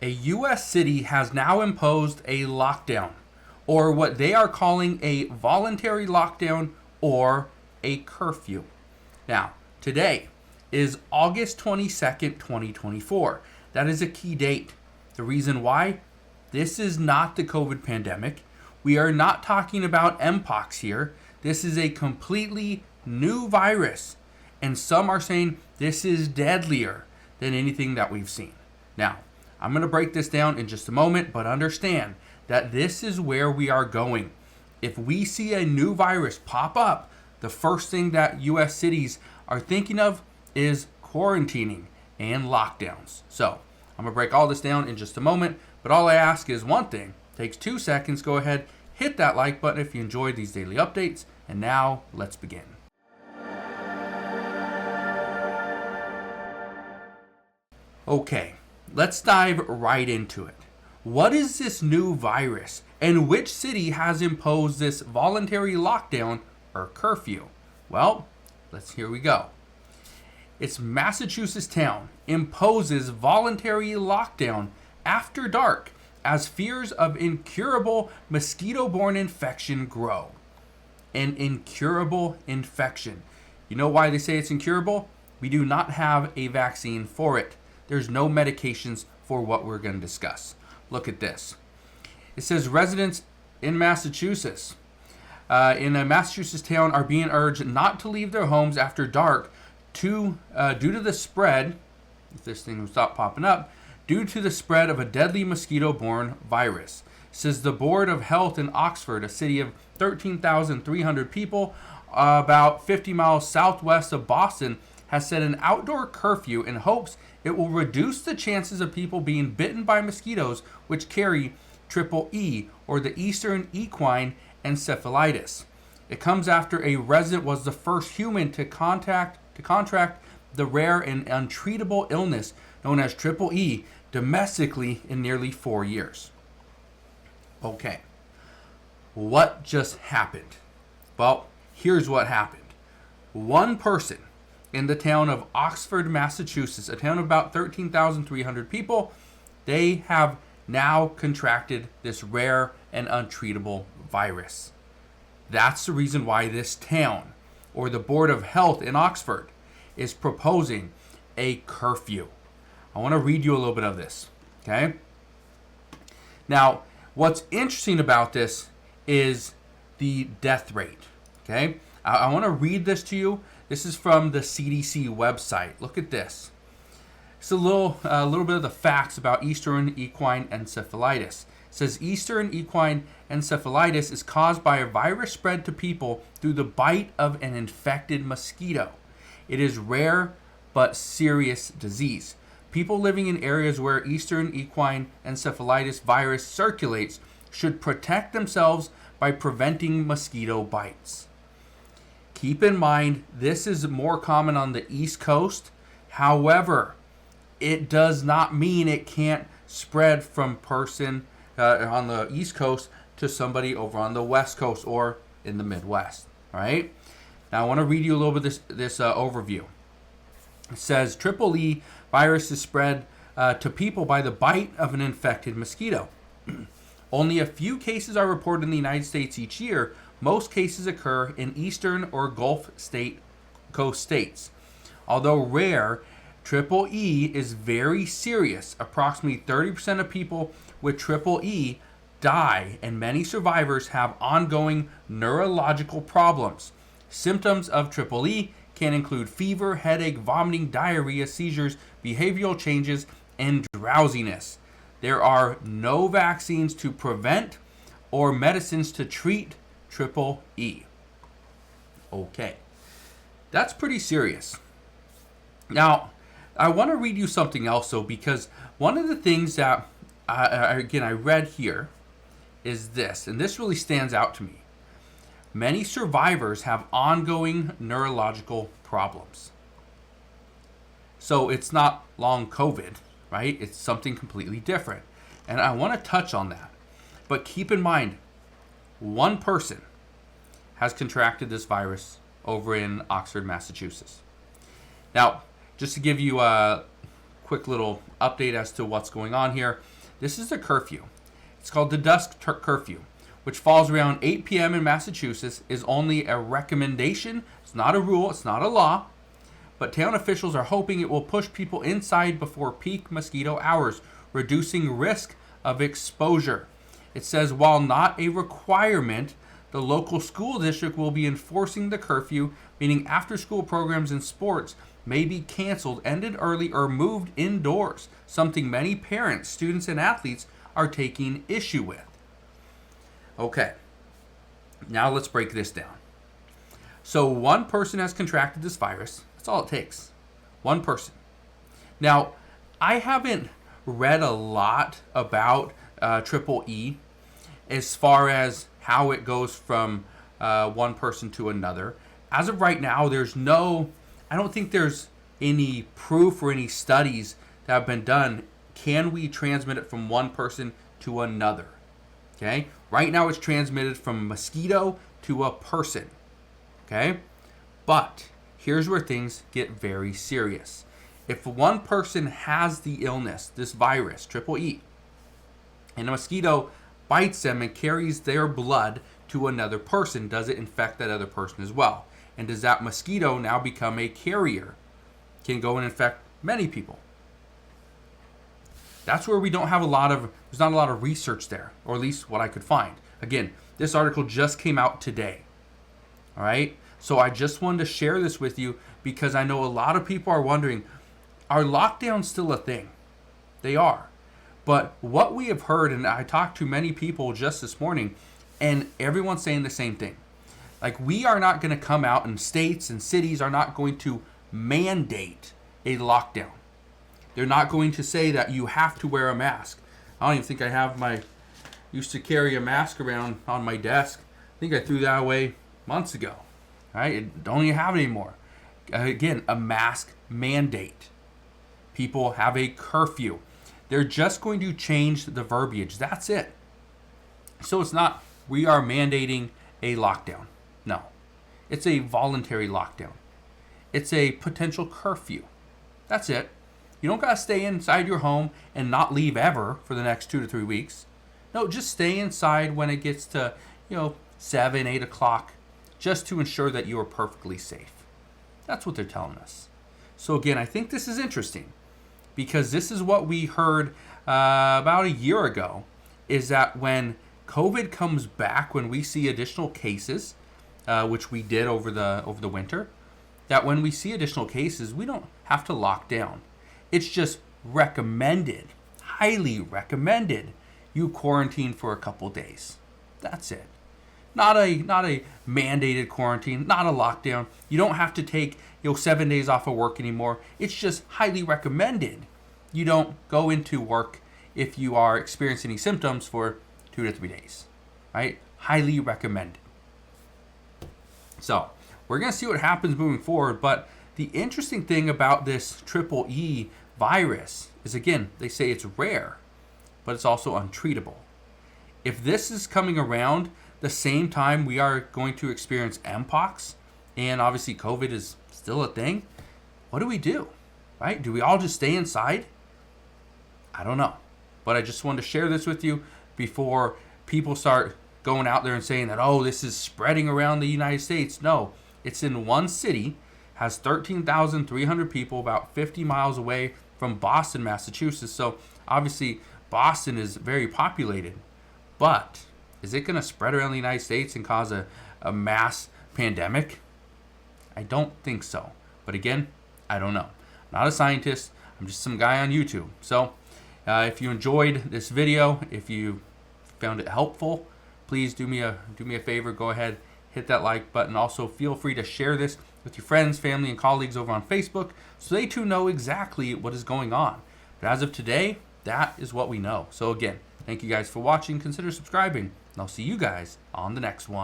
A U.S. city has now imposed a lockdown, or what they are calling a voluntary lockdown or a curfew. Now, today is August 22nd, 2024. That is a key date. The reason why? This is not the COVID pandemic. We are not talking about Mpox here. This is a completely new virus. And some are saying this is deadlier than anything that we've seen. Now, I'm going to break this down in just a moment, but understand that this is where we are going. If we see a new virus pop up, the first thing that U.S. cities are thinking of is quarantining and lockdowns. So I'm going to break all this down in just a moment, but all I ask is one thing. It takes 2 seconds. Go ahead, hit that like button if you enjoyed these daily updates. And now let's begin. Okay, let's dive right into it. What is this new virus, and which city has imposed this voluntary lockdown or curfew? Well, here we go. It's Massachusetts town imposes voluntary lockdown after dark as fears of incurable mosquito-borne infection grow. An incurable infection. You know why they say it's incurable? We do not have a vaccine for it. There's no medications for what we're going to discuss. Look at this. It says residents in Massachusetts, in a Massachusetts town, are being urged not to leave their homes after dark due to the spread, if this thing will stop popping up, due to the spread of a deadly mosquito-borne virus. Says the Board of Health in Oxford, a city of 13,300 people, about 50 miles southwest of Boston, has set an outdoor curfew in hopes it will reduce the chances of people being bitten by mosquitoes which carry triple E, or the Eastern equine encephalitis. It comes after a resident was the first human to contract the rare and untreatable illness known as triple E domestically in nearly 4 years. Okay, what just happened? Well, here's what happened. One person in the town of Oxford, Massachusetts, a town of about 13,300 people, they have now contracted this rare and untreatable virus. That's the reason why this town, or the Board of Health in Oxford, is proposing a curfew. I want to read you a little bit of this, okay? Now, what's interesting about this is the death rate, okay? I want to read this to you. This is from the CDC website. Look at this. It's a little bit of the facts about Eastern equine encephalitis. It says Eastern equine encephalitis is caused by a virus spread to people through the bite of an infected mosquito. It is rare but serious disease. People living in areas where Eastern equine encephalitis virus circulates should protect themselves by preventing mosquito bites. Keep in mind, this is more common on the East Coast. However, it does not mean it can't spread from person on the East Coast to somebody over on the West Coast or in the Midwest. All right. Now I want to read you a little bit of this overview. It says triple E virus is spread to people by the bite of an infected mosquito. Only a few cases are reported in the United States each year. Most cases occur in eastern or Gulf Coast states. Although rare, triple E is very serious. Approximately 30% of people with triple E die, and many survivors have ongoing neurological problems. Symptoms of triple E can include fever, headache, vomiting, diarrhea, seizures, behavioral changes, and drowsiness. There are no vaccines to prevent or medicines to treat triple E. Okay, that's pretty serious. Now, I want to read you something else, though, because one of the things that, I read here is this, and this really stands out to me. Many survivors have ongoing neurological problems. So it's not long COVID, right? It's something completely different. And I want to touch on that. But keep in mind, one person has contracted this virus over in Oxford, Massachusetts. Now, just to give you quick little update as to what's going on here. This is the curfew. It's called the dusk curfew, which falls around 8 p.m. in Massachusetts, is only a recommendation. It's not a rule, it's not a law, but town officials are hoping it will push people inside before peak mosquito hours, reducing risk of exposure. It says while not a requirement, the local school district will be enforcing the curfew, meaning after-school programs and sports may be canceled, ended early, or moved indoors, something many parents, students, and athletes are taking issue with. Okay, now let's break this down. So one person has contracted this virus. That's all it takes. One person. Now, I haven't read a lot about triple E as far as how it goes from one person to another. As of right now, I don't think there's any proof or any studies that have been done. Can we transmit it from one person to another? Okay, right now it's transmitted from a mosquito to a person. Okay, but here's where things get very serious. If one person has the illness, this virus, triple E, and a mosquito bites them and carries their blood to another person, does it infect that other person as well? And does that mosquito now become a carrier? Can go and infect many people. That's where we don't have there's not a lot of research there, or at least what I could find. Again, this article just came out today. All right? So I just wanted to share this with you because I know a lot of people are wondering, are lockdowns still a thing? They are. But what we have heard, and I talked to many people just this morning, and everyone's saying the same thing. Like, we are not going to come out, and states and cities are not going to mandate a lockdown. They're not going to say that you have to wear a mask. I don't even think I have used to carry a mask around on my desk. I think I threw that away months ago. Right? I don't even have it anymore. Again, a mask mandate. People have a curfew. They're just going to change the verbiage. That's it. So it's not, we are mandating a lockdown. No. It's a voluntary lockdown. It's a potential curfew. That's it. You don't got to stay inside your home and not leave ever for the next 2 to 3 weeks. No, just stay inside when it gets to, 7, 8 o'clock, just to ensure that you are perfectly safe. That's what they're telling us. So again, I think this is interesting because this is what we heard about a year ago, is that when COVID comes back, when we see additional cases, which we did over the winter, that when we see additional cases, we don't have to lock down. It's just recommended, highly recommended, you quarantine for a couple days. That's it. Not a mandated quarantine, not a lockdown. You don't have to take 7 days off of work anymore. It's just highly recommended. You don't go into work if you are experiencing any symptoms for 2 to 3 days. Right? Highly recommended. So we're going to see what happens moving forward. But the interesting thing about this triple E virus is, again, they say it's rare, but it's also untreatable. If this is coming around the same time we are going to experience Mpox, and obviously COVID is still a thing, what do we do? Right? Do we all just stay inside? I don't know. But I just wanted to share this with you before people start going out there and saying that, oh, this is spreading around the United States. No, it's in one city, has 13,300 people, about 50 miles away from Boston, Massachusetts. So obviously Boston is very populated. But is it going to spread around the United States and cause a mass pandemic? I don't think so. But again, I don't know. I'm not a scientist. I'm just some guy on YouTube. So if you enjoyed this video, if you found it helpful, please do me a favor. Go ahead, hit that like button. Also, feel free to share this with your friends, family, and colleagues over on Facebook so they too know exactly what is going on. But as of today, that is what we know. So again, thank you guys for watching. Consider subscribing, and I'll see you guys on the next one.